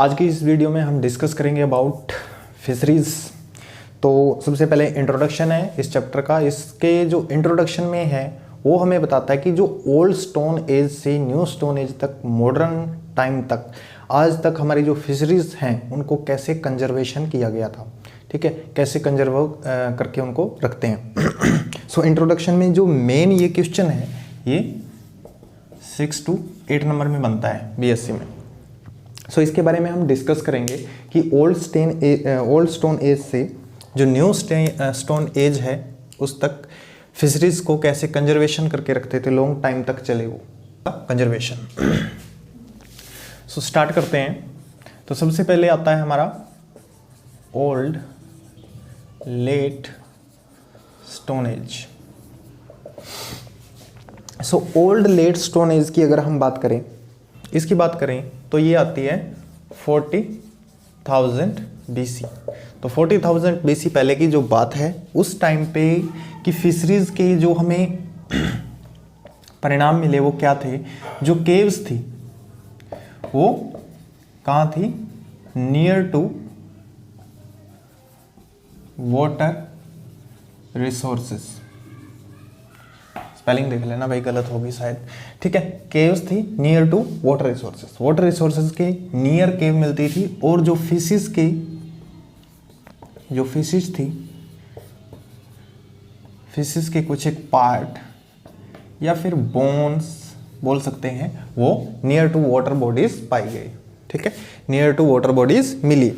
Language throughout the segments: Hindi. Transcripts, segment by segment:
आज की इस वीडियो में हम डिस्कस करेंगे अबाउट फिशरीज। तो सबसे पहले इंट्रोडक्शन है इस चैप्टर का। इसके जो इंट्रोडक्शन में है वो हमें बताता है कि जो ओल्ड स्टोन एज से न्यू स्टोन एज तक, मॉडर्न टाइम तक, आज तक हमारी जो फिशरीज हैं उनको कैसे कंजर्वेशन किया गया था। ठीक है, कैसे कंजर्व करके उनको रखते हैं। सो इंट्रोडक्शन में जो मेन ये क्वेश्चन है ये 6 to 8 नंबर में बनता है बीएससी में। सो इसके बारे में हम डिस्कस करेंगे कि ओल्ड स्टोन एज से जो न्यू स्टोन एज है उस तक फिशरीज को कैसे कंजर्वेशन करके रखते थे, लॉन्ग टाइम तक चले वो कंजर्वेशन। सो स्टार्ट करते हैं। तो सबसे पहले आता है हमारा old late stone age. So old late stone age की अगर हम बात करें, इसकी बात करें तो ये आती है 40,000 BC। तो 40,000 BC पहले की जो बात है उस टाइम पे कि फिशरीज के जो हमें परिणाम मिले वो क्या थे। जो केव्स थी वो कहाँ थी, near to water resources. Spelling देख लेना भाई, गलत होगी शायद। ठीक है, केव्स थी near to water resources. Water resources के नियर केव मिलती थी और जो फिशेस थी, फिशेस के कुछ एक पार्ट या फिर बोन्स बोल सकते हैं, वो नियर टू वाटर बॉडीज पाई गई। ठीक है, नियर टू वाटर बॉडीज मिली,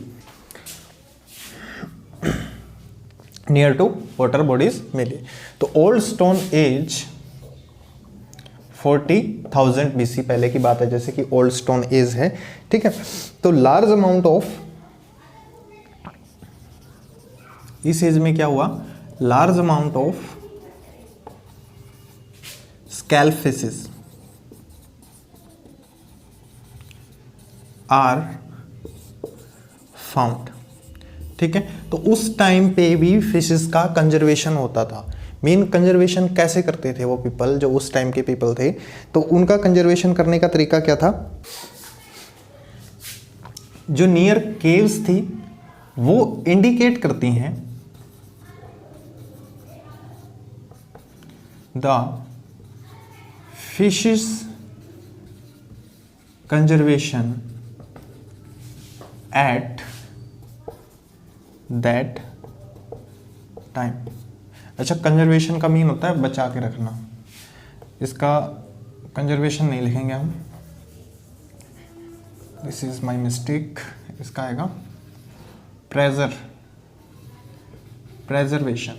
नियर टू वाटर बॉडीज मिली। तो ओल्ड स्टोन एज 40,000 BC पहले की बात है, जैसे कि ओल्ड स्टोन एज है। ठीक है, तो लार्ज अमाउंट ऑफ, इस एज में क्या हुआ, large amount of scalp fishes are found. ठीक है, तो उस टाइम पे भी फिशेस का कंजर्वेशन होता था। मेन कंजर्वेशन कैसे करते थे वो पीपल, जो उस टाइम के पीपल थे, तो उनका कंजर्वेशन करने का तरीका क्या था। जो नियर केव्स थी वो इंडिकेट करती हैं the fishes conservation eight that time. अच्छा, कंजर्वेशन का मीन होता है बचा के रखना। इसका कंजर्वेशन नहीं लिखेंगे हम, दिस इज माय मिस्टेक। इसका आएगा प्रेजर्वेशन।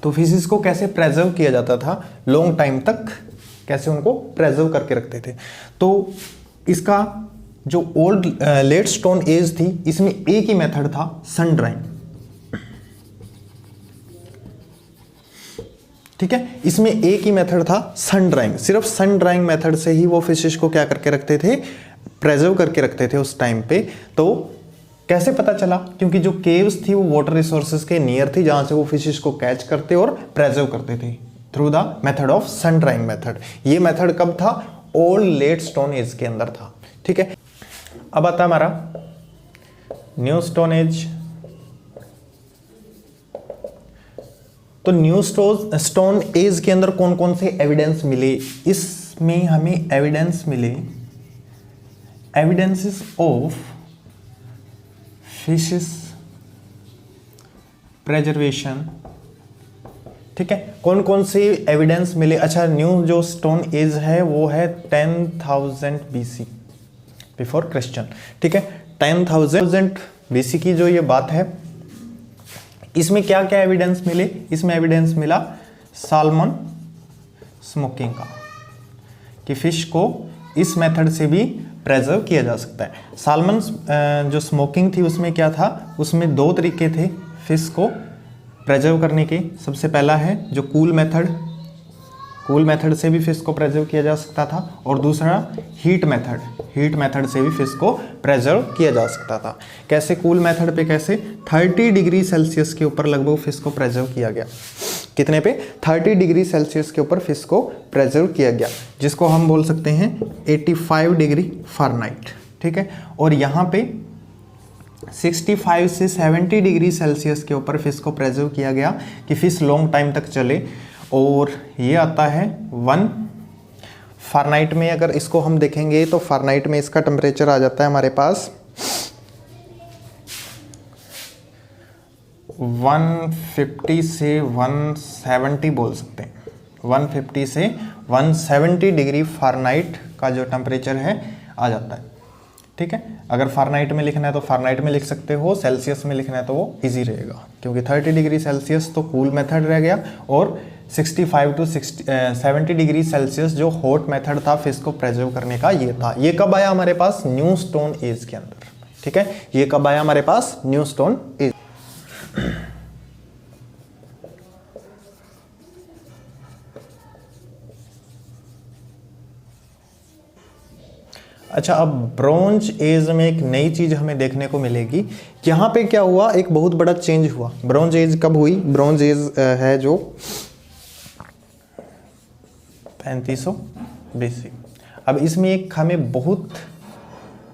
तो फिशेस को कैसे प्रेजर्व किया जाता था, लॉन्ग टाइम तक कैसे उनको प्रेजर्व करके रखते थे। तो इसका जो ओल्ड लेट स्टोन एज थी इसमें एक ही मेथड था, सन ड्राइंग। ठीक है, इसमें एक ही मेथड था, सन ड्राइंग। सिर्फ सन ड्राइंग मेथड से ही वो फिशेस को क्या करके रखते थे, प्रेजर्व करके रखते थे उस टाइम पे। तो कैसे पता चला, क्योंकि जो केव्स थी वो वाटर रिसोर्सेज के नियर थी, जहां से वो फिशेस को कैच करते और प्रेजर्व करते थे through the method of sun drying method. ये मेथड कब था, ओल्ड लेट स्टोन एज के अंदर था। ठीक है, अब आता है हमारा न्यू स्टोन एज। तो न्यू स्टोन एज के अंदर कौन कौन से एविडेंस मिले, इसमें हमें एविडेंस मिले, एविडेंसेस ऑफ फिशेस प्रेजर्वेशन। ठीक है, कौन कौन से एविडेंस मिले। अच्छा, न्यू जो स्टोन एज है वो है 10,000 BC बिफोर क्रिश्चियन। ठीक है, 10,000 BC की जो ये बात है, इसमें क्या क्या एविडेंस मिले। इसमें एविडेंस मिला साल्मन स्मोकिंग का, कि फिश को इस मेथड से भी प्रेजर्व किया जा सकता है। साल्मन जो स्मोकिंग थी उसमें क्या था, उसमें दो तरीके थे फिश को प्रेजर्व करने के। सबसे पहला है जो कूल मेथड से भी फिश को प्रेजर्व किया जा सकता था, और दूसरा हीट मेथड से भी फिश को प्रेजर्व किया जा सकता था। कैसे, कूल मेथड पे कैसे, 30 डिग्री सेल्सियस के ऊपर लगभग फिश को प्रेजर्व किया गया। कितने पे, 30 डिग्री सेल्सियस के ऊपर फिश को प्रेजर्व किया गया, जिसको हम बोल सकते हैं 85 डिग्री फ़ारेनहाइट। ठीक है। और यहाँ पे 65 से 70 डिग्री सेल्सियस के ऊपर फिश को प्रिजर्व किया गया कि फिश लॉन्ग टाइम तक चले। और ये आता है 1 फ़ारेनहाइट में। अगर इसको हम देखेंगे तो फ़ारेनहाइट में इसका टेम्परेचर आ जाता है हमारे पास 150 से 170 बोल सकते हैं, 150 से 170 डिग्री फ़ारेनहाइट का जो टेम्परेचर है आ जाता है, ठीक है। अगर फ़ारेनहाइट में लिखना है तो फ़ारेनहाइट में लिख सकते हो, सेल्सियस में लिखना है तो वो इजी रहेगा, क्योंकि 30 डिग्री सेल्सियस तो कूल मेथड रह गया और 65 टू 70 डिग्री सेल्सियस जो हॉट मेथड था फिश को प्रिजर्व करने का, ये था। ये कब आया हमारे पास? न्यू स्टोन एज के अंदर, ठीक है। ये कब आया हमारे पास? New stone age. अच्छा, अब ब्रोंज एज में एक नई चीज हमें देखने को मिलेगी। यहाँ पे क्या हुआ, एक बहुत बड़ा चेंज हुआ। ब्रोंज एज कब हुई? ब्रोंज एज है जो 3500 BC। अब इसमें एक हमें बहुत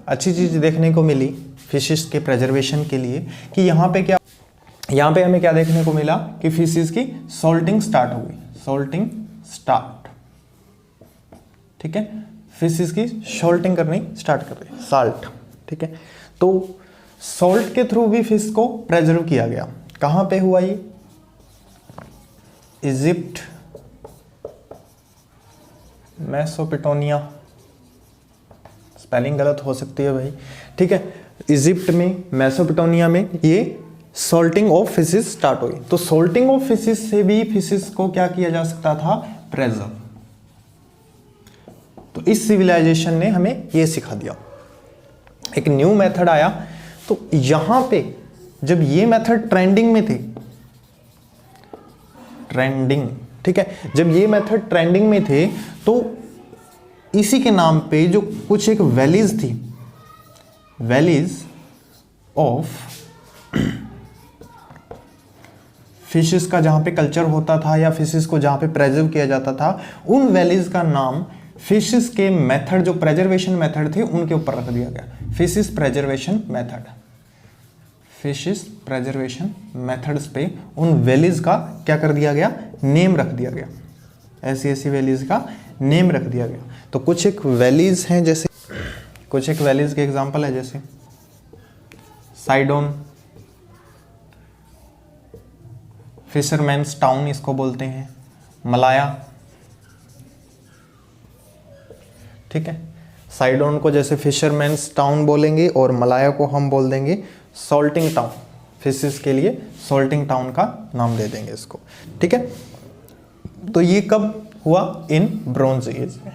अच्छी चीज देखने को मिली फिशेस के प्रिजर्वेशन के लिए कि यहाँ पे हमें क्या देखने को मिला कि फिशेस की सॉल्टिंग स्टार्ट हो गई। सॉल्टिंग स्टार्ट, ठीक है। फिशेस की सॉल्टिंग करनी स्टार्ट कर रही, साल्ट, ठीक है। तो सॉल्ट के थ्रू भी फिश को प्रिजर्व किया गया। कहां पे हुआ ये? इजिप्ट, मेसोपोटामिया, स्पेलिंग गलत हो सकती है भाई, ठीक है। इजिप्ट में, मेसोपोटामिया में ये सॉल्टिंग ऑफ फिशेस स्टार्ट हुई। तो सॉल्टिंग ऑफ फिशेस से भी फिशेस को क्या किया जा सकता था? प्रिजर्व। तो इस सिविलाइजेशन ने हमें ये सिखा दिया। एक न्यू मेथड आया, तो यहां पे जब ये मेथड ट्रेंडिंग में थे, ट्रेंडिंग, ठीक है, जब ये मेथड ट्रेंडिंग में थे तो इसी के नाम पे जो कुछ एक वैलीज थी, वैलीज ऑफ फिशेस का जहां पे कल्चर होता था या फिशेस को जहां पे प्रिजर्व किया जाता था, उन वैलीज का नाम फिशेस के मेथड, जो प्रिजर्वेशन मेथड थे उनके ऊपर रख दिया गया। Fishes preservation method, fishes preservation methods पे उन वैलीज का क्या कर दिया गया? नेम रख दिया गया। ऐसी ऐसी वैलीज का नेम रख दिया गया। तो कुछ एक वैलीज हैं, जैसे कुछ एक वैलीज के एग्जांपल है, जैसे साइडोन, फिशरमैन्स टाउन इसको बोलते हैं, मलाया, ठीक है। साइडोन को जैसे फिशरमैन्स टाउन बोलेंगे और मलाया को हम बोल देंगे सॉल्टिंग टाउन। फिशेस के लिए सॉल्टिंग टाउन का नाम दे देंगे इसको, ठीक है। तो ये कब हुआ? इन ब्रोंज एज में।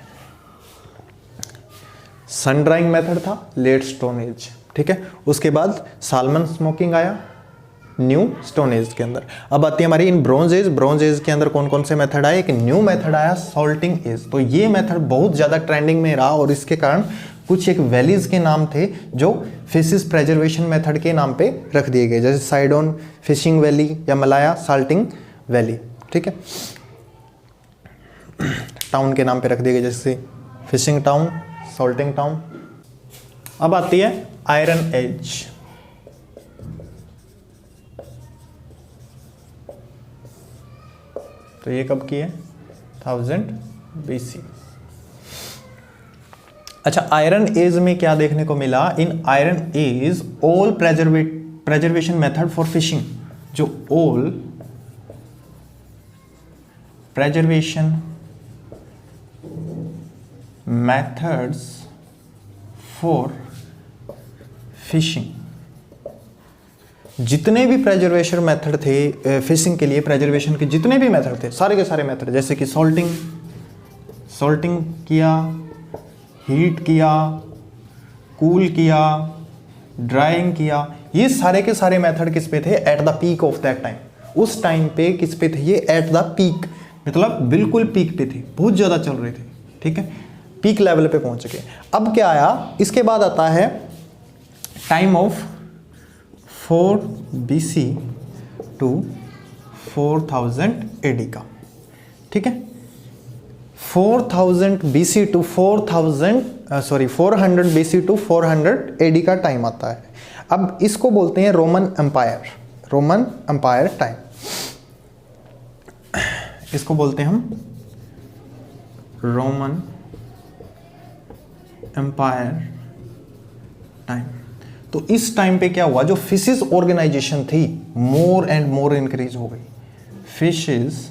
सन ड्राइंग मेथड था लेट स्टोन एज, ठीक है। उसके बाद साल्मन स्मोकिंग आया न्यू स्टोन एज के अंदर। अब आती है हमारी इन ब्रोंज एज। ब्रोंज एज के अंदर कौन कौन से मेथड आए? एक न्यू मेथड आया सॉल्टिंग एज। तो ये मेथड बहुत ज़्यादा ट्रेंडिंग में रहा और इसके कारण कुछ एक वैलीज के नाम थे जो फिशेस प्रिजर्वेशन मेथड के नाम पे रख दिए गए, जैसे साइडोन फिशिंग वैली या मलाया साल्टिंग वैली, ठीक है। टाउन के नाम पे रख दिए गए, जैसे फिशिंग टाउन, सॉल्टिंग टाउन। अब आती है आयरन एज। तो ये कब की है? 1000 BC। अच्छा, आयरन एज में क्या देखने को मिला? In iron age all preservation method for fishing, जो all preservation methods for fishing, जितने भी प्रिजर्वेशन मेथड थे फिशिंग के लिए, प्रिजर्वेशन के जितने भी मेथड थे, सारे के सारे मेथड, जैसे कि सॉल्टिंग किया, हीट किया, कूल किया, ड्राइंग किया, ये सारे के सारे मेथड किस पे थे? At the peak of that time. उस टाइम पे किस पे थे ये? एट द पीक, मतलब बिल्कुल पीक पे थे, बहुत ज़्यादा चल रहे थे, ठीक है, पीक लेवल पे पहुंच गए। अब क्या आया? इसके बाद आता है time of 4 BC to 4000 AD का, ठीक है। 4000 BC to 400 BC to 400 AD का टाइम आता है। अब इसको बोलते हैं रोमन एम्पायर टाइम, इसको बोलते हैं हम रोमन एम्पायर टाइम। तो इस टाइम पे क्या हुआ, जो फिशिस ऑर्गेनाइजेशन थी मोर एंड मोर इंक्रीज हो गई। Fishes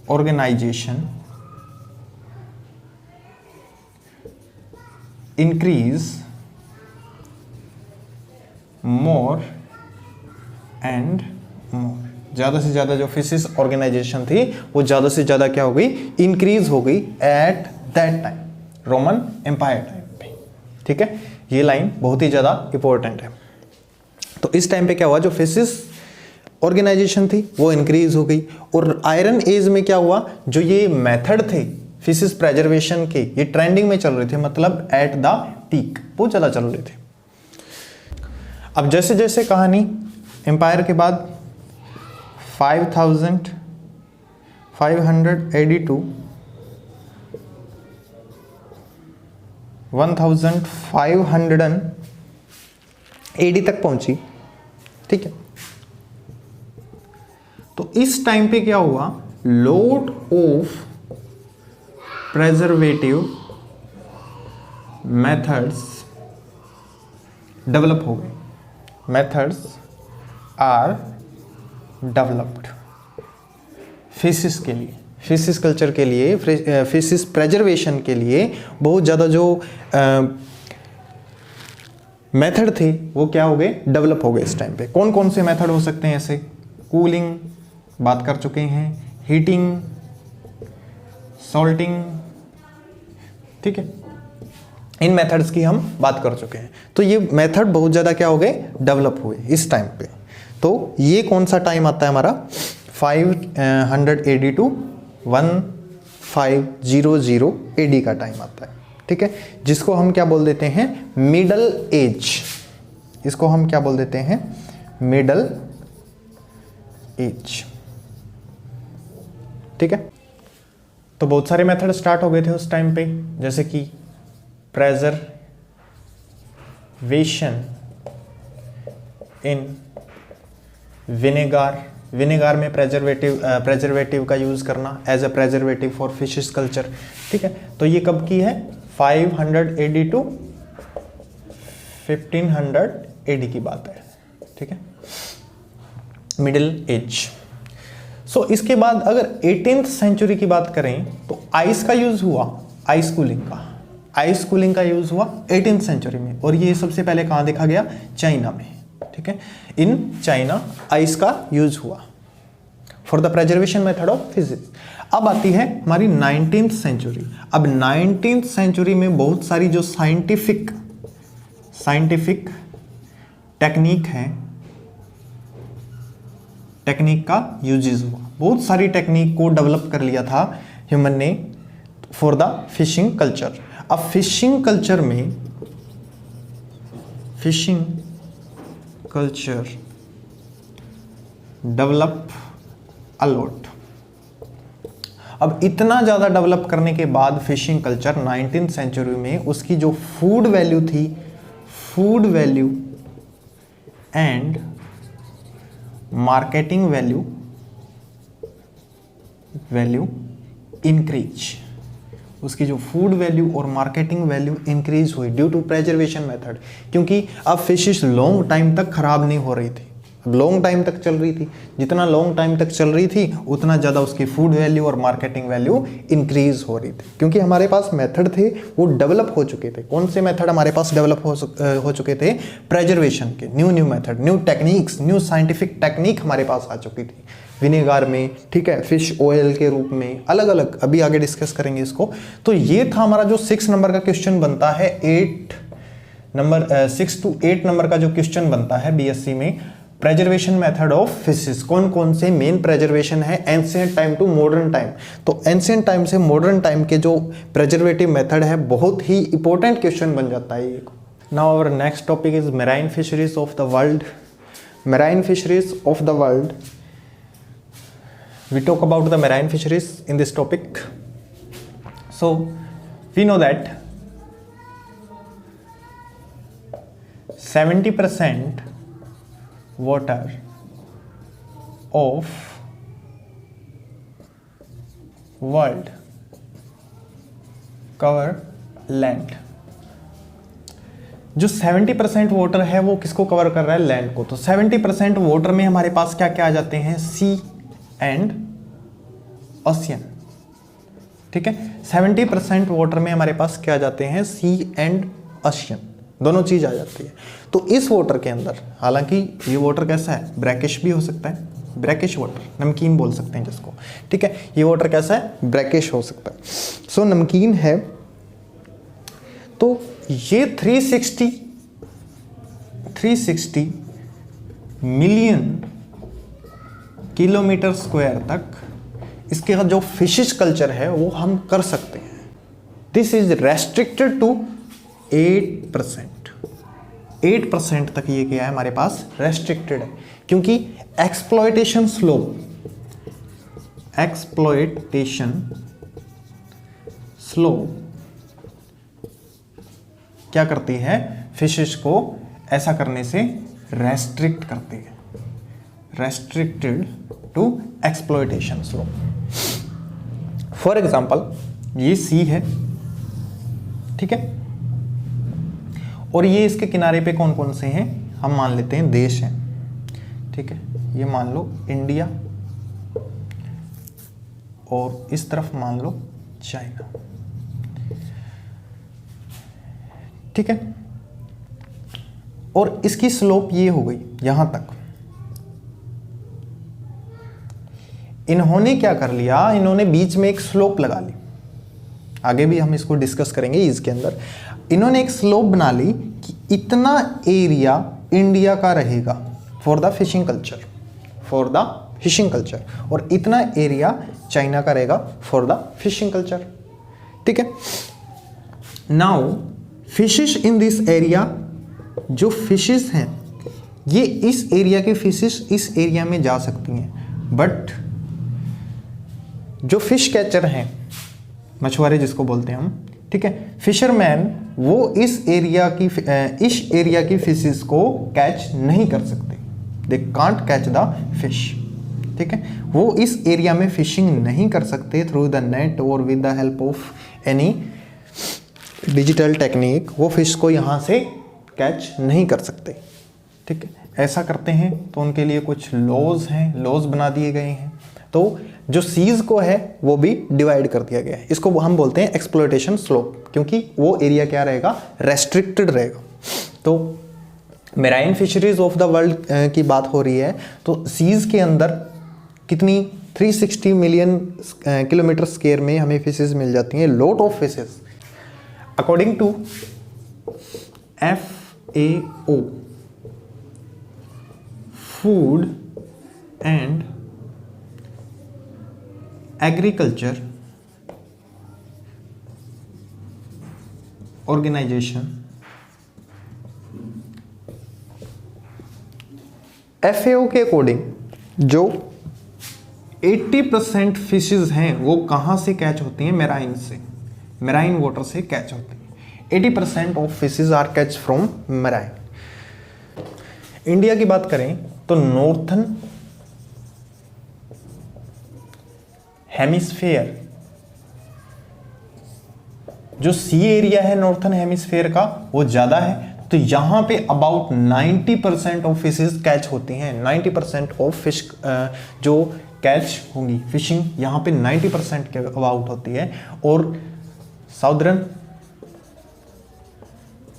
organisation increase more and more, ज़्यादा से ज़्यादा जो फिशिस ऑर्गेनाइजेशन थी वो ज़्यादा से ज़्यादा क्या हो गई, इंक्रीज हो गई at that time, Roman empire time पे। ठीक है, ये लाइन बहुत ही ज़्यादा इंपॉर्टेंट है। तो इस टाइम पे क्या हुआ, जो फिशिस ऑर्गेनाइजेशन थी वो इंक्रीज हो गई। और आयरन एज में क्या हुआ, जो ये मेथड थे फिशिस प्रेजर्वेशन के, ये ट्रेंडिंग में चल रहे थे, मतलब एट द पीक, बहुत ज़्यादा चल रहे थे। अब जैसे जैसे कहानी एम्पायर के बाद 5500 AD टू 1500 AD तक पहुंची। ठीक है, तो इस टाइम पे क्या हुआ, lot of preservative methods develop हो गए, मेथड्स आर डेवलप्ड फिशिस के लिए, फिशिस कल्चर के लिए, फिशिस प्रेजर्वेशन के लिए बहुत ज़्यादा जो मेथड थे वो क्या हो गए, डेवलप हो गए इस टाइम पे। कौन कौन से मेथड हो सकते हैं ऐसे, कूलिंग बात कर चुके हैं, हीटिंग, सॉल्टिंग, ठीक है, इन मेथड्स की हम बात कर चुके हैं। तो ये मेथड बहुत ज़्यादा क्या हो गए, डेवलप हुए इस टाइम पे। तो ये कौन सा टाइम आता है हमारा, 500 AD टू 1500 AD का टाइम आता है। ठीक है, जिसको हम क्या बोल देते हैं, मिडल एज, इसको हम क्या बोल देते हैं, मिडल एज। ठीक है, तो बहुत सारे मेथड स्टार्ट हो गए थे उस टाइम पे, जैसे कि प्रेजर्वेशन इन विनेगार, विनेगार में प्रेजर्वेटिव का यूज करना as a preservative for fishes culture. ठीक है, तो ये कब की है, 500 AD टू 1500 AD की बात है। ठीक है, मिडिल एज। सो इसके बाद अगर 18th सेंचुरी की बात करें तो आइस का यूज हुआ, आइस कूलिंग का यूज हुआ 18th सेंचुरी में, और ये सबसे पहले कहाँ देखा गया, चाइना में। ठीक है, इन चाइना आइस का यूज हुआ for the preservation method of physics. अब आती है हमारी 19th सेंचुरी। अब 19th सेंचुरी में बहुत सारी जो साइंटिफिक टेक्निक है, टेक्निक का यूजेस हुआ, बहुत सारी टेक्निक को डेवलप कर लिया था ह्यूमन ने फॉर द फिशिंग कल्चर। अब फिशिंग कल्चर डेवलप अलॉट। अब इतना ज़्यादा डेवलप करने के बाद फिशिंग कल्चर 19th सेंचुरी में उसकी जो फूड वैल्यू थी, food value and marketing value increase, उसकी जो फूड वैल्यू और मार्केटिंग वैल्यू इंक्रीज हुई ड्यू टू प्रेजर्वेशन मेथड। क्योंकि अब फिशेस लॉन्ग टाइम तक खराब नहीं हो रही थी, अब लॉन्ग टाइम तक चल रही थी, जितना लॉन्ग टाइम तक चल रही थी उतना ज़्यादा उसकी फूड वैल्यू और मार्केटिंग वैल्यू इंक्रीज हो रही थी, क्योंकि हमारे पास मेथड थे वो डेवलप हो चुके थे। कौन से मेथड हमारे पास डेवलप हो चुके थे, प्रेजर्वेशन के, new method, new techniques, new scientific technique हमारे पास आ चुकी थी विनेगार में, ठीक है, फिश ऑयल के रूप में, अलग अलग, अभी आगे डिस्कस करेंगे इसको। तो ये था हमारा जो 6 नंबर का क्वेश्चन बनता है, 6 to 8 नंबर का जो क्वेश्चन बनता है बीएससी में, प्रेजर्वेशन मेथड ऑफ फिशिस। कौन कौन से मेन प्रेजर्वेशन है ancient time to modern time. तो एंशिएंट टाइम से मॉडर्न टाइम के जो प्रेजर्वेटिव मेथड है बहुत ही इंपॉर्टेंट क्वेश्चन बन जाता है ये। Now our next topic is marine fisheries of the world. Marine fisheries of the world, we talk about the marine fisheries in this topic. So we know that 70% water of world cover land. जो 70% वाटर है वो किसको कवर कर रहा है? लैंड को। तो 70% वाटर में हमारे पास क्या क्या आ जाते हैं? सी एंड ओशियन। ठीक है, 70% वाटर में हमारे पास क्या आ जाते हैं? सी एंड ओशियन, दोनों चीज आ जाती है। तो इस वाटर के अंदर, हालांकि ये वाटर कैसा है? ब्रैकिश भी हो सकता है, ब्रैकिश वाटर, नमकीन बोल सकते हैं जिसको। ठीक है, ये वाटर कैसा है? ब्रैकिश हो सकता है। सो नमकीन है। तो ये 360 मिलियन किलोमीटर स्क्वायर तक इसके जो फिशिश कल्चर है वो हम कर सकते हैं। दिस इज रेस्ट्रिक्टेड टू 8% तक ये क्या है हमारे पास? रेस्ट्रिक्टेड है, क्योंकि एक्सप्लॉयटेशन स्लो क्या करती है? फिशेस को ऐसा करने से रेस्ट्रिक्ट करती है। Restricted to exploitation slow. For example, ये सी है, ठीक है, और ये इसके किनारे पे कौन कौन से हैं? हम मान लेते हैं देश हैं। ठीक है, ये मान लो इंडिया, और इस तरफ मान लो चाइना। ठीक है, और इसकी स्लोप ये हो गई यहां तक। इन्होंने क्या कर लिया? इन्होंने बीच में एक स्लोप लगा ली। आगे भी हम इसको डिस्कस करेंगे इसके अंदर। इन्होंने एक स्लोप बना ली कि इतना एरिया इंडिया का रहेगा फॉर द फिशिंग कल्चर, और इतना एरिया चाइना का रहेगा फॉर द फिशिंग कल्चर। ठीक है, now fishes in this area, जो फिशेस हैं ये इस एरिया के फिशेस इस एरिया में जा सकती हैं, बट जो फिश कैचर हैं, मछुआरे जिसको बोलते हैं हम, ठीक है, फिशरमैन, वो इस एरिया की फिशेस को कैच नहीं कर सकते। They can't catch the fish. ठीक है, वो इस एरिया में फिशिंग नहीं कर सकते थ्रू द नेट और with the help of any digital technique. वो फिश को यहाँ से कैच नहीं कर सकते। ठीक है, ऐसा करते हैं तो उनके लिए कुछ लॉज हैं, लॉज बना दिए गए हैं। तो जो सीज को है वो भी डिवाइड कर दिया गया है। इसको हम बोलते हैं एक्सप्लॉयटेशन स्लोप, क्योंकि वो एरिया क्या रहेगा? रेस्ट्रिक्टेड रहेगा। तो marine fisheries of the world की बात हो रही है, तो सीज के अंदर कितनी? 360 मिलियन किलोमीटर स्क्वायर में हमें फिशेस मिल जाती हैं, lot of fishes. According to FAO, food and agriculture organisation, FAO के अकॉर्डिंग जो 80% फिशेस हैं वो कहाँ से कैच होती हैं? मेराइन से, मेराइन वाटर से कैच होती हैं। 80% of fishes are catch from marine. India की बात करें तो नॉर्थन हेमिस्फेयर, जो सी एरिया है नॉर्थन हेमिस्फेयर का वो ज्यादा है, तो यहां पे अबाउट 90% ऑफ फिशेस कैच होती हैं। 90% ऑफ फिश जो कैच होंगी, फिशिंग यहां पे 90% के अबाउट होती है। और साउदर्न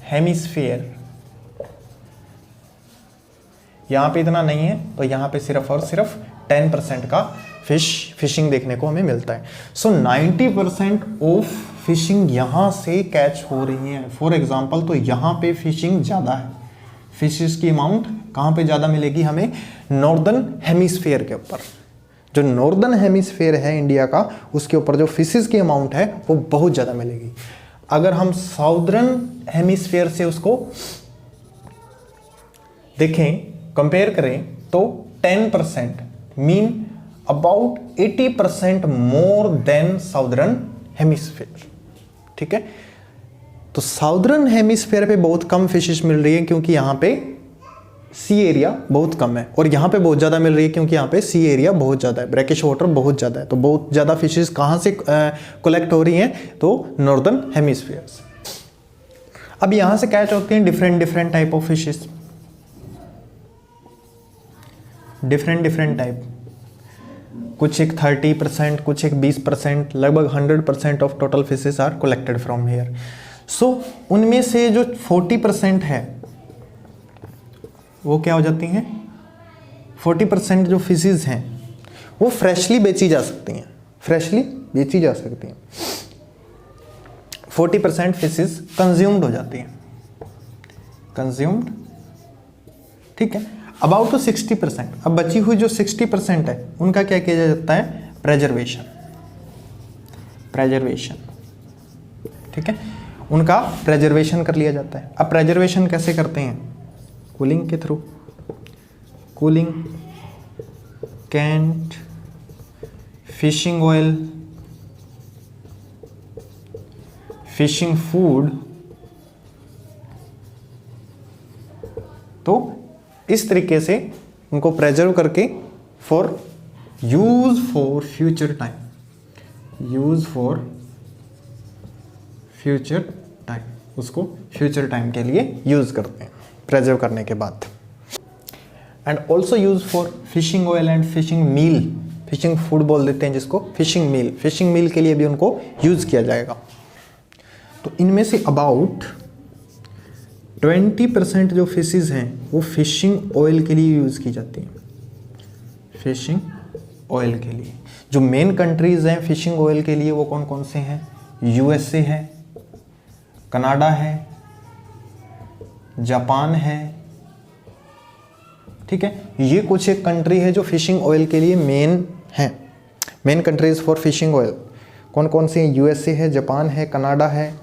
हेमिस्फेयर यहां पे इतना नहीं है, तो यहां पे सिर्फ और सिर्फ 10% का फिशिंग देखने को हमें मिलता है। सो 90% ऑफ फिशिंग यहां से कैच हो रही है। फॉर एग्जांपल, तो यहां पे फिशिंग ज़्यादा है। फिशेस की अमाउंट कहां पे ज़्यादा मिलेगी हमें? नॉर्दर्न हेमिस्फेयर के ऊपर। जो नॉर्दर्न हेमिस्फेयर है इंडिया का, उसके ऊपर जो फिशेस की अमाउंट है वो बहुत ज़्यादा मिलेगी। अगर हम साउदर्न हेमिस्फेयर से उसको देखें, कंपेयर करें, तो 10% mean about 80% more than southern hemisphere. ठीक है। तो साउदर्न हेमिस्फीयर पे बहुत कम फिशेस मिल रही है क्योंकि यहाँ पे सी एरिया बहुत कम है, और यहाँ पे बहुत ज़्यादा मिल रही है क्योंकि यहाँ पे सी एरिया बहुत ज़्यादा है, ब्रैकिश वाटर बहुत ज़्यादा है। तो बहुत ज़्यादा फिशेस कहाँ से कलेक्ट हो रही हैं, तो नॉर्दर्न हेमिस्फीयर से। अब यहाँ से कैच होती हैं different type of fishes, different type, कुछ एक 30%, कुछ एक 20%, लगभग 100% of total fishes are collected from here. So उनमें से जो 40% है वो क्या हो जाती हैं, 40% जो फिशेस हैं वो फ्रेशली बेची जा सकती हैं, फ्रेशली बेची जा सकती हैं। 40% फिशेस कंज्यूम्ड हो जाती हैं, कंज्यूम्ड, ठीक है। अबाउट तो 60%, अब बची हुई जो 60% है उनका क्या किया जाता है, प्रेजर्वेशन, प्रेजर्वेशन, ठीक है, उनका प्रेजर्वेशन कर लिया जाता है। अब प्रेजर्वेशन कैसे करते हैं, कूलिंग के through, cooling, canned, fishing oil, fishing food. तो इस तरीके से उनको प्रेजर्व करके for use for future time, use for future time, उसको फ्यूचर टाइम के लिए यूज करते हैं प्रेजर्व करने के बाद। And also use for fishing oil and fishing meal, fishing food बोल देते हैं जिसको, फिशिंग मील, फिशिंग मील के लिए भी उनको यूज किया जाएगा। तो इनमें से अबाउट 20% जो फिशेस हैं वो फिशिंग ऑयल के लिए यूज़ की जाती हैं, फिशिंग ऑयल के लिए। जो मेन कंट्रीज़ हैं फिशिंग ऑयल के लिए वो कौन कौन से हैं, यूएसए है, कनाडा है, जापान है, ठीक है। ये कुछ एक कंट्री है जो फिशिंग ऑयल के लिए मेन है, main countries for fishing oil कौन कौन सी हैं, यूएसए है, जापान है, कनाडा है,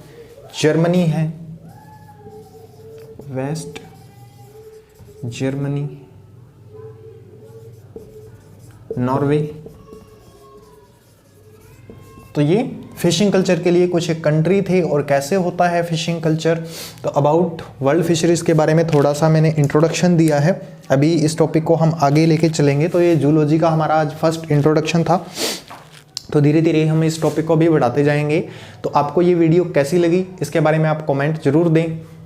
जर्मनी है, वेस्ट जर्मनी, नॉर्वे। तो ये फिशिंग कल्चर के लिए कुछ एक कंट्री थे। और कैसे होता है फिशिंग कल्चर, तो अबाउट वर्ल्ड फिशरीज के बारे में थोड़ा सा मैंने इंट्रोडक्शन दिया है। अभी इस टॉपिक को हम आगे लेके चलेंगे। तो ये जूलॉजी का हमारा आज फर्स्ट इंट्रोडक्शन था, तो धीरे धीरे हम इस टॉपिक को भी बढ़ाते जाएंगे। तो आपको ये वीडियो कैसी लगी इसके बारे में आप कमेंट जरूर दें।